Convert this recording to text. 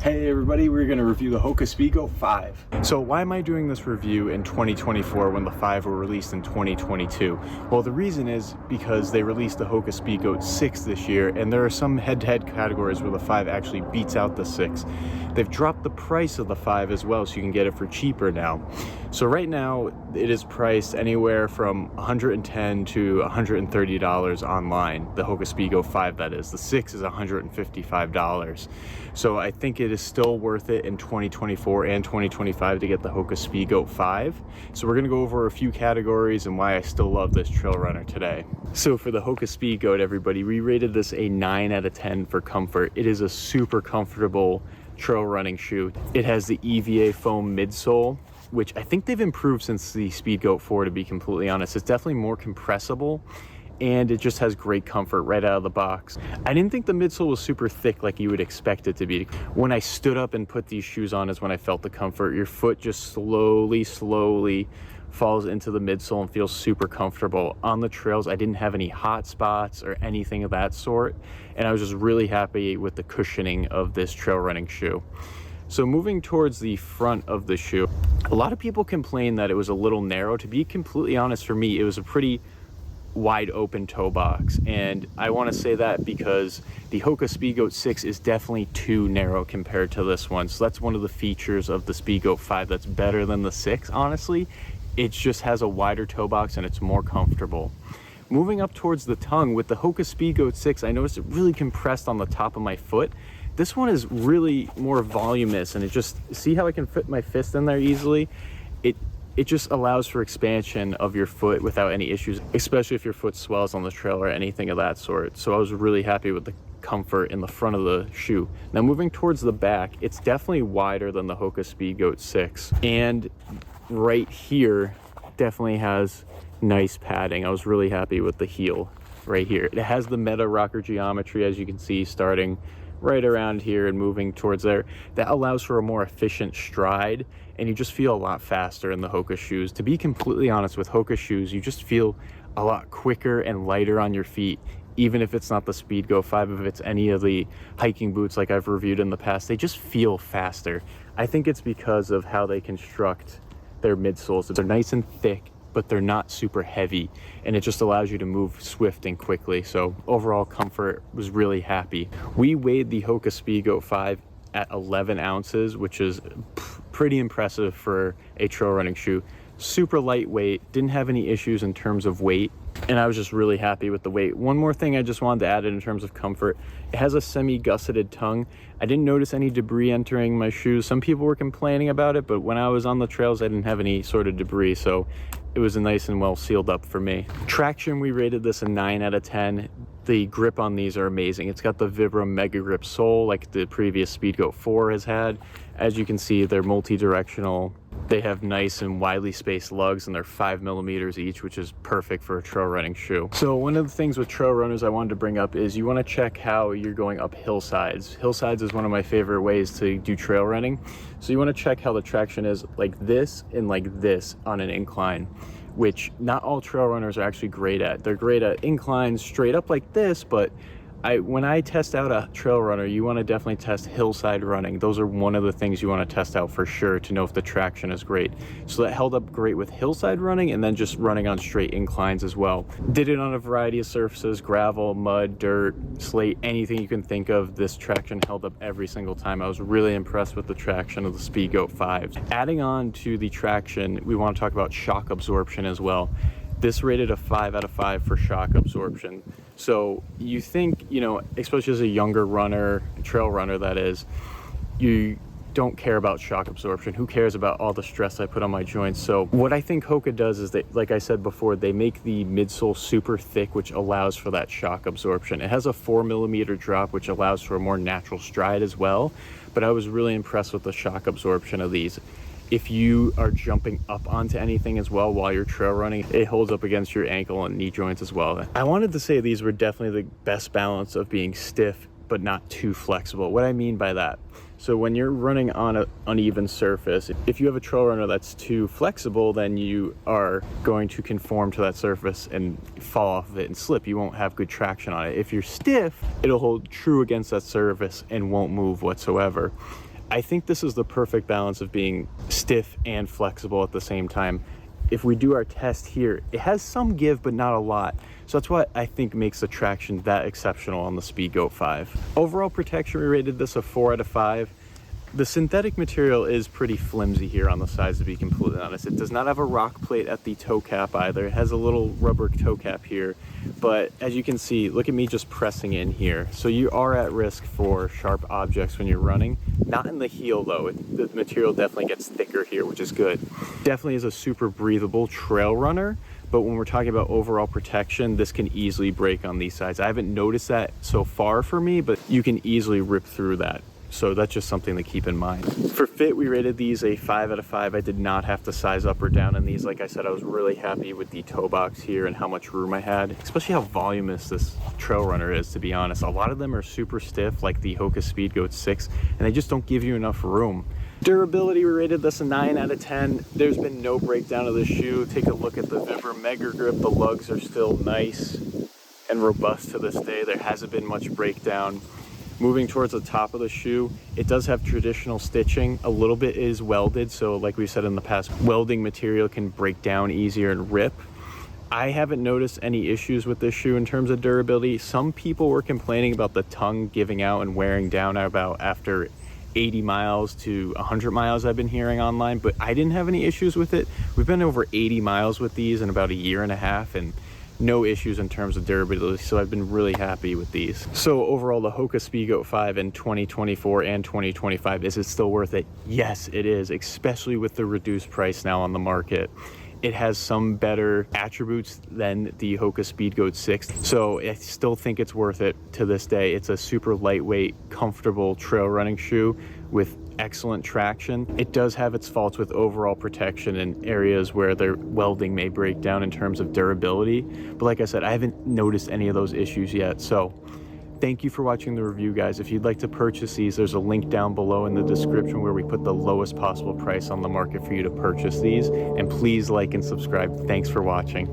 Hey everybody, we're going to review the Hoka Speedgoat 5. So why am I doing this review in 2024 when the 5 were released in 2022? Well, the reason is because they released the Hoka Speedgoat 6 this year, and there are some head-to-head categories where the 5 actually beats out the 6. They've dropped the price of the 5 as well, so you can get it for cheaper now. So right now, it is priced anywhere from $110 to $130 online. The Hoka Speedgoat 5, that is. The 6 is $155. So I think it is still worth it in 2024 and 2025 to get the Hoka Speedgoat 5. So we're going to go over a few categories and why I still love this trail runner today. So for the Hoka Speedgoat, everybody, we rated this a 9 out of 10 for comfort. It is a super comfortable trail running shoe. It has the EVA foam midsole, which I think they've improved since the Speedgoat 4, to be completely honest. It's definitely more compressible, and it just has great comfort right out of the box. I didn't think the midsole was super thick like you would expect it to be. When I stood up and put these shoes on is when I felt the comfort. Your foot just slowly falls into the midsole and feels super comfortable. On the trails, I didn't have any hot spots or anything of that sort, and I was just really happy with the cushioning of this trail running shoe. So moving towards the front of the shoe, a lot of people complained that it was a little narrow. To be completely honest, for me, it was a pretty wide open toe box, and I want to say that because the Hoka Speedgoat 6 is definitely too narrow compared to this one. So that's one of the features of the Speedgoat 5 that's better than the 6, honestly. It just has a wider toe box and it's more comfortable. Moving up towards the tongue, with the Hoka Speedgoat 6, I noticed it really compressed on the top of my foot. This one is really more voluminous, and it just, see how I can fit my fist in there easily? It just allows for expansion of your foot without any issues, especially if your foot swells on the trail or anything of that sort. So I was really happy with the comfort in the front of the shoe. Now moving towards the back, it's definitely wider than the Hoka Speedgoat 6. And right here definitely has nice padding. I was really happy with the heel right here. It has the meta rocker geometry, as you can see, starting right around here and moving towards there. That allows for a more efficient stride, and you just feel a lot faster in the Hoka shoes. To be completely honest, with Hoka shoes, you just feel a lot quicker and lighter on your feet. Even if it's not the Speedgoat 5, if it's any of the hiking boots like I've reviewed in the past, they just feel faster. I think it's because of how they construct their midsoles. They're nice and thick, but they're not super heavy, and it just allows you to move swift and quickly. So overall comfort, was really happy. We weighed the Hoka Speedgoat 5 at 11 ounces, which is pretty impressive for a trail running shoe. Super lightweight, didn't have any issues in terms of weight, and I was just really happy with the weight. One more thing I just wanted to add in terms of comfort, it has a semi-gusseted tongue. I didn't notice any debris entering my shoes. Some people were complaining about it, but when I was on the trails, I didn't have any sort of debris, so it was a nice and well sealed up for me. Traction, we rated this a 9 out of 10. The grip on these are amazing. It's got the Vibram Mega Grip sole like the previous Speedgoat 4 has had. As you can see, they're multi-directional. They have nice and widely spaced lugs, and they're 5mm each, which is perfect for a trail running shoe. So one of the things with trail runners I wanted to bring up is you want to check how you're going up hillsides. Hillsides is one of my favorite ways to do trail running. So you want to check how the traction is like this and like this on an incline, which not all trail runners are actually great at. They're great at inclines straight up like this, but when I test out a trail runner, you want to definitely test hillside running. Those are one of the things you want to test out for sure to know if the traction is great. So that held up great with hillside running, and then just running on straight inclines as well. Did it on a variety of surfaces: gravel, mud, dirt, slate, anything you can think of. This traction held up every single time. I was really impressed with the traction of the Speedgoat 5. Adding on to the traction, we want to talk about shock absorption as well. This rated a 5 out of 5 for shock absorption. So you think, you know, especially as a younger runner, trail runner that is, you don't care about shock absorption. Who cares about all the stress I put on my joints? So what I think Hoka does is that, like I said before, they make the midsole super thick, which allows for that shock absorption. It has a 4mm drop, which allows for a more natural stride as well. But I was really impressed with the shock absorption of these. If you are jumping up onto anything as well while you're trail running, it holds up against your ankle and knee joints as well. I wanted to say these were definitely the best balance of being stiff but not too flexible. What I mean by that, so when you're running on an uneven surface, if you have a trail runner that's too flexible, then you are going to conform to that surface and fall off of it and slip. You won't have good traction on it. If you're stiff, it'll hold true against that surface and won't move whatsoever. I think this is the perfect balance of being stiff and flexible at the same time. If we do our test here, it has some give, but not a lot. So that's what I think makes the traction that exceptional on the Speedgoat 5. Overall protection, we rated this a 4 out of 5. The synthetic material is pretty flimsy here on the sides, to be completely honest. It does not have a rock plate at the toe cap either. It has a little rubber toe cap here, but as you can see, look at me just pressing in here. So you are at risk for sharp objects when you're running. Not in the heel though. The material definitely gets thicker here, which is good. Definitely is a super breathable trail runner, but when we're talking about overall protection, this can easily break on these sides. I haven't noticed that so far for me, but you can easily rip through that. So that's just something to keep in mind. For fit, we rated these a 5 out of 5. I did not have to size up or down in these. Like I said, I was really happy with the toe box here and how much room I had, especially how voluminous this trail runner is, to be honest. A lot of them are super stiff, like the Hoka Speedgoat 6, and they just don't give you enough room. Durability, we rated this a 9 out of 10. There's been no breakdown of the shoe. Take a look at the Vibram Mega Grip. The lugs are still nice and robust to this day. There hasn't been much breakdown. Moving towards the top of the shoe, it does have traditional stitching. A little bit is welded, so like we said in the past, welding material can break down easier and rip. I haven't noticed any issues with this shoe in terms of durability. Some people were complaining about the tongue giving out and wearing down about after 80 miles to 100 miles I've been hearing online, but I didn't have any issues with it. We've been over 80 miles with these in about a year and a half, and no issues in terms of durability, so I've been really happy with these. So overall, the Hoka Speedgoat 5 in 2024 and 2025, is it still worth it? Yes, it is, especially with the reduced price now on the market. It has some better attributes than the Hoka Speedgoat 6, so I still think it's worth it to this day. It's a super lightweight, comfortable trail running shoe with excellent traction. It does have its faults with overall protection in areas where their welding may break down in terms of durability, but like I said, I haven't noticed any of those issues yet. So thank you for watching the review, guys. If you'd like to purchase these, there's a link down below in the description where we put the lowest possible price on the market for you to purchase these, and please like and subscribe. Thanks for watching.